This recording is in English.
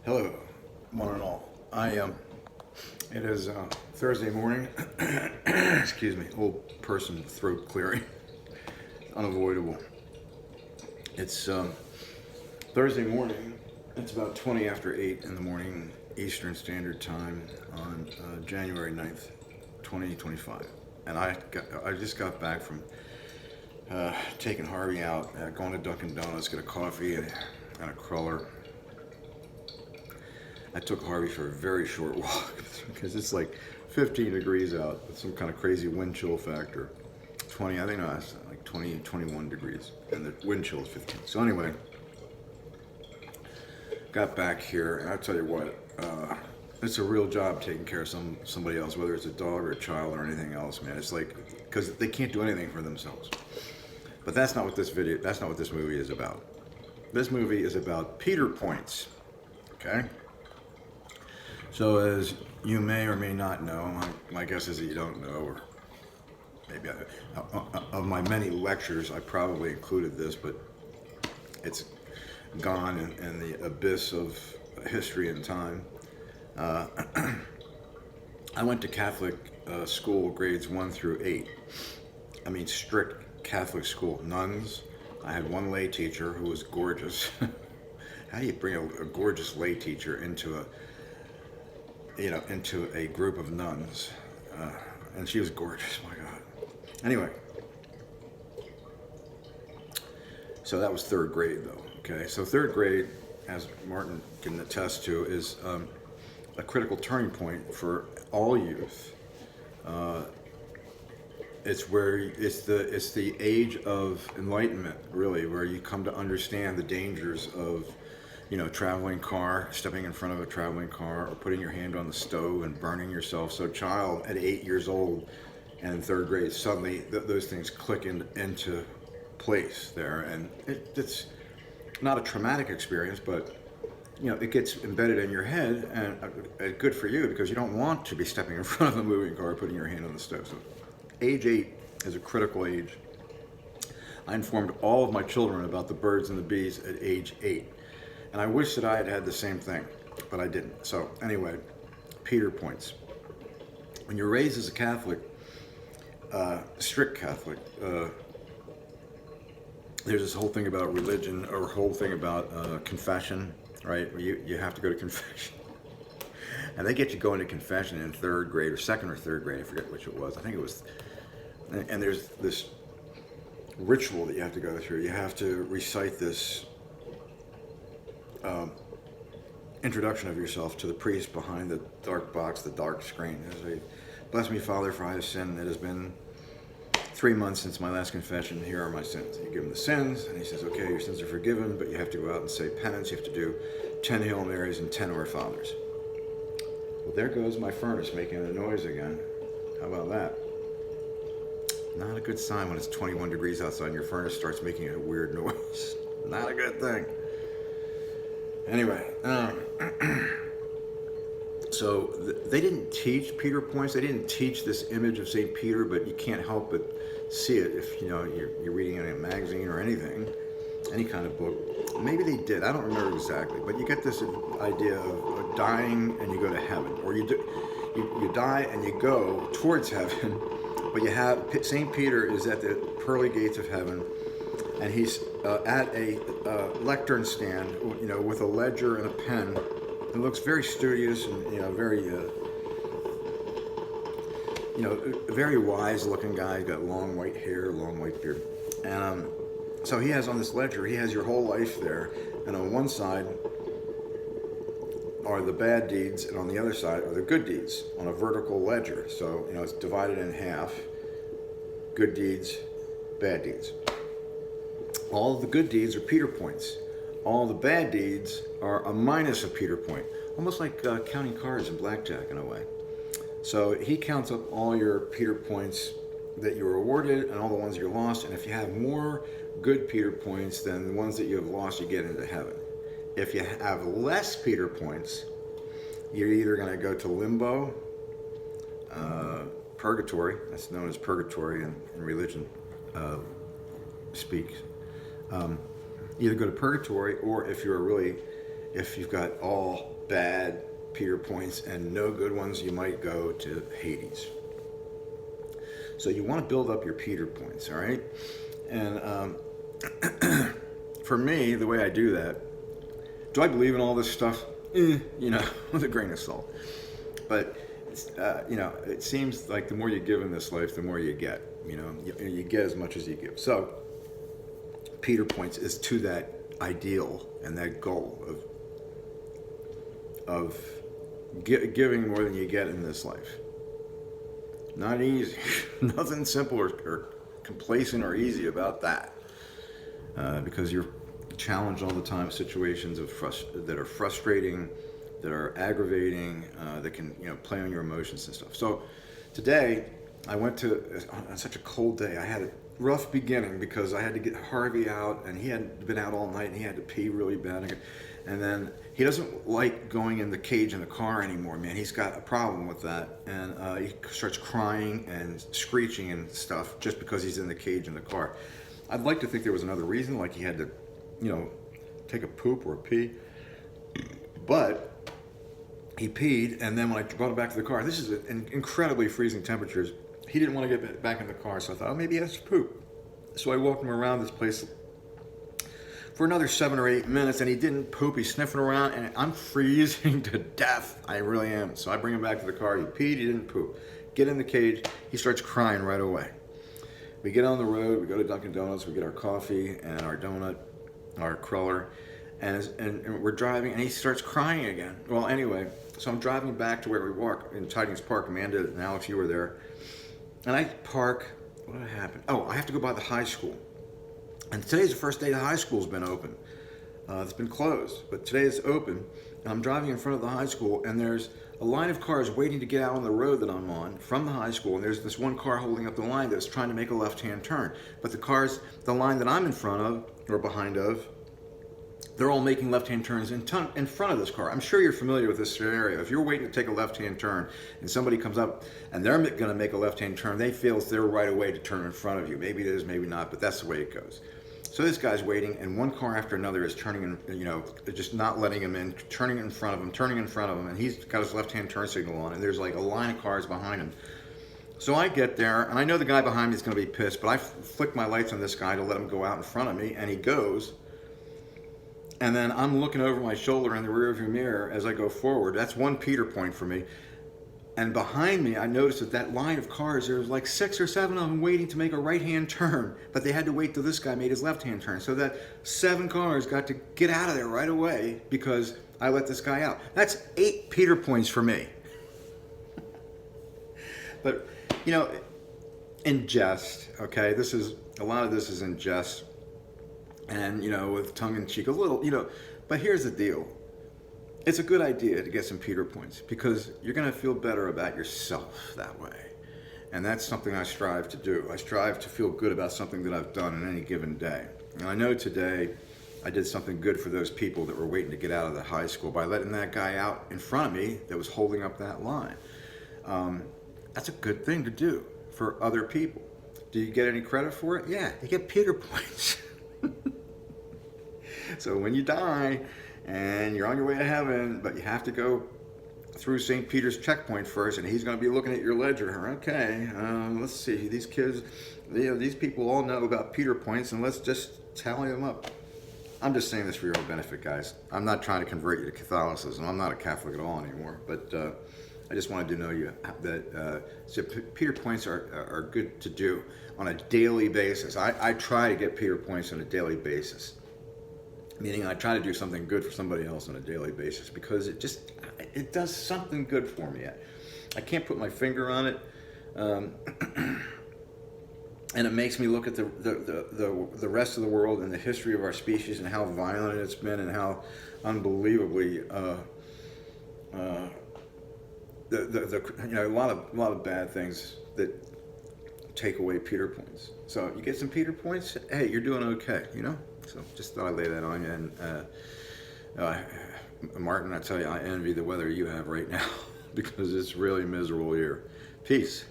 Hello, one and all. It is Thursday morning. Excuse me, old person throat clearing. Unavoidable. It's Thursday morning. It's about 20 after 8 in the morning, Eastern Standard Time on January 9th, 2025. And I just got back from taking Harvey out, going to Dunkin' Donuts, get a coffee and a cruller. I took Harvey for a very short walk because it's like 15 degrees out with some kind of crazy wind chill factor. 20, I think no, it's like 20, 21 degrees, and the wind chill is 15. So anyway, got back here, and I'll tell you what, it's a real job taking care of somebody else, whether it's a dog or a child or anything else, man. It's like, because they can't do anything for themselves. But that's not what this movie is about. This movie is about Peter points, okay? So as you may or may not know, my guess is that you don't know, or maybe of my many lectures, I probably included this, but it's gone in the abyss of history and time. I went to Catholic school, grades 1 through 8. I mean, strict Catholic school, nuns. I had one lay teacher who was gorgeous. How do you bring a gorgeous lay teacher into a group of nuns? And she was gorgeous, my God. Anyway, so that was third grade though, okay? So third grade, as Martin can attest to, is a critical turning point for all youth. It's the age of enlightenment, really, where you come to understand the dangers of, traveling car, stepping in front of a traveling car, or putting your hand on the stove and burning yourself. So a child at 8 years old and in third grade, suddenly those things click into place there. And it's not a traumatic experience, but it gets embedded in your head, and good for you, because you don't want to be stepping in front of a moving car, putting your hand on the stove. So age 8 is a critical age. I informed all of my children about the birds and the bees at age 8. And I wish that I had had the same thing, but I didn't. So anyway, Peter points. When you're raised as a Catholic, strict Catholic, there's this whole thing about religion, or whole thing about confession, right? You have to go to confession. And they get you going to confession in third grade, or second or third grade, I forget which it was. I think it was, and there's this ritual that you have to go through. You have to recite this introduction of yourself to the priest behind the dark box, the dark screen. Bless me, Father, for I have sinned. It has been 3 months since my last confession. Here are my sins. You give him the sins, and he says, okay, your sins are forgiven, but you have to go out and say penance. You have to do 10 Hail Marys and 10 Our Fathers. Well, there goes my furnace making a noise again. How about that? Not a good sign when it's 21 degrees outside and your furnace starts making a weird noise. Not a good thing. Anyway, so they didn't teach Peter points. They didn't teach this image of St. Peter, but you can't help but see it if you're reading it in a magazine or anything, any kind of book. Maybe they did. I don't remember exactly, but you get this idea of dying and you go to heaven, or you die and you go towards heaven, but you have St. Peter is at the pearly gates of heaven. And he's at a lectern stand, with a ledger and a pen. It looks very studious and very wise-looking guy. He's got long white hair, long white beard, and so he has on this ledger. He has your whole life there, and on one side are the bad deeds, and on the other side are the good deeds on a vertical ledger. So it's divided in half: good deeds, bad deeds. All of the good deeds are Peter points. All the bad deeds are a minus a Peter point. Almost like counting cards in blackjack in a way. So he counts up all your Peter points that you were awarded and all the ones you lost. And if you have more good Peter points than the ones that you have lost, you get into heaven. If you have less Peter points, you're either going to go to limbo, purgatory. That's known as purgatory in religion speak. Either go to purgatory, or if you're a really if you've got all bad Peter points and no good ones, you might go to Hades. So you want to build up your Peter points, all right? And for me, the way I do that, do I believe in all this stuff? You know, with a grain of salt. But you know, it seems like the more you give in this life, the more you get. You know, you get as much as you give. So Peter points is to that ideal and that goal of giving more than you get in this life. Not easy. Nothing simple or complacent or easy about that, because you're challenged all the time with situations that are frustrating, that are aggravating, that can, you know, play on your emotions and stuff. So today I went to, on such a cold day, I had a rough beginning because I had to get Harvey out, and he had been out all night and he had to pee really bad. And then he doesn't like going in the cage in the car anymore, man. He's got a problem with that. And he starts crying and screeching and stuff just because he's in the cage in the car. I'd like to think there was another reason, like he had to, you know, take a poop or a pee. But he peed, and then when I brought him back to the car, this is incredibly freezing temperatures. He didn't want to get back in the car, so I thought, oh, maybe he has to poop. So I walked him around this place for another 7 or 8 minutes, and he didn't poop. He's sniffing around, and I'm freezing to death. I really am. So I bring him back to the car. He peed, he didn't poop. Get in the cage, he starts crying right away. We get on the road, we go to Dunkin' Donuts, we get our coffee and our donut, our cruller, and we're driving, and he starts crying again. Well, anyway, so I'm driving back to where we walk in Tidings Park. Amanda and Alex, you were there. And I park, what happened? Oh, I have to go by the high school. And today's the first day the high school's been open. It's been closed, but today it's open. And I'm driving in front of the high school, and there's a line of cars waiting to get out on the road that I'm on from the high school. And there's this one car holding up the line that's trying to make a left-hand turn. But the line that I'm in front of, or behind of, they're all making left-hand turns in front of this car. I'm sure you're familiar with this scenario. If you're waiting to take a left-hand turn and somebody comes up and they're going to make a left-hand turn, they feel it's their right away to turn in front of you. Maybe it is, maybe not, but that's the way it goes. So this guy's waiting, and one car after another is turning in, you know, just not letting him in, turning in front of him, and he's got his left-hand turn signal on, and there's like a line of cars behind him. So I get there, and I know the guy behind me is going to be pissed, but I flick my lights on this guy to let him go out in front of me, and he goes. And then I'm looking over my shoulder in the rearview mirror as I go forward. That's one Peter point for me. And behind me, I noticed that line of cars, there was like 6 or 7 of them waiting to make a right-hand turn, but they had to wait till this guy made his left-hand turn. So that 7 cars got to get out of there right away because I let this guy out. That's 8 Peter points for me. But, you know, in jest, okay, a lot of this is in jest. And, you know, with tongue-in-cheek, a little, you know, but here's the deal. It's a good idea to get some Peter points because you're going to feel better about yourself that way. And that's something I strive to do. I strive to feel good about something that I've done in any given day. And I know today I did something good for those people that were waiting to get out of the high school by letting that guy out in front of me that was holding up that line. That's a good thing to do for other people. Do you get any credit for it? Yeah, you get Peter points. So when you die and you're on your way to heaven, but you have to go through St. Peter's checkpoint first, and he's going to be looking at your ledger. Okay, let's see. These kids, these people all know about Peter points, and let's just tally them up. I'm just saying this for your own benefit, guys. I'm not trying to convert you to Catholicism. I'm not a Catholic at all anymore, but I just wanted to know you that so Peter points are good to do on a daily basis. I try to get Peter points on a daily basis. Meaning I try to do something good for somebody else on a daily basis because it does something good for me. I can't put my finger on it, and it makes me look at the rest of the world and the history of our species and how violent it's been and how unbelievably a lot of bad things that take away Peter points. So you get some Peter points, hey, you're doing okay, you know. So just thought I'd lay that on you. And Martin, I tell you, I envy the weather you have right now because it's really miserable here. Peace.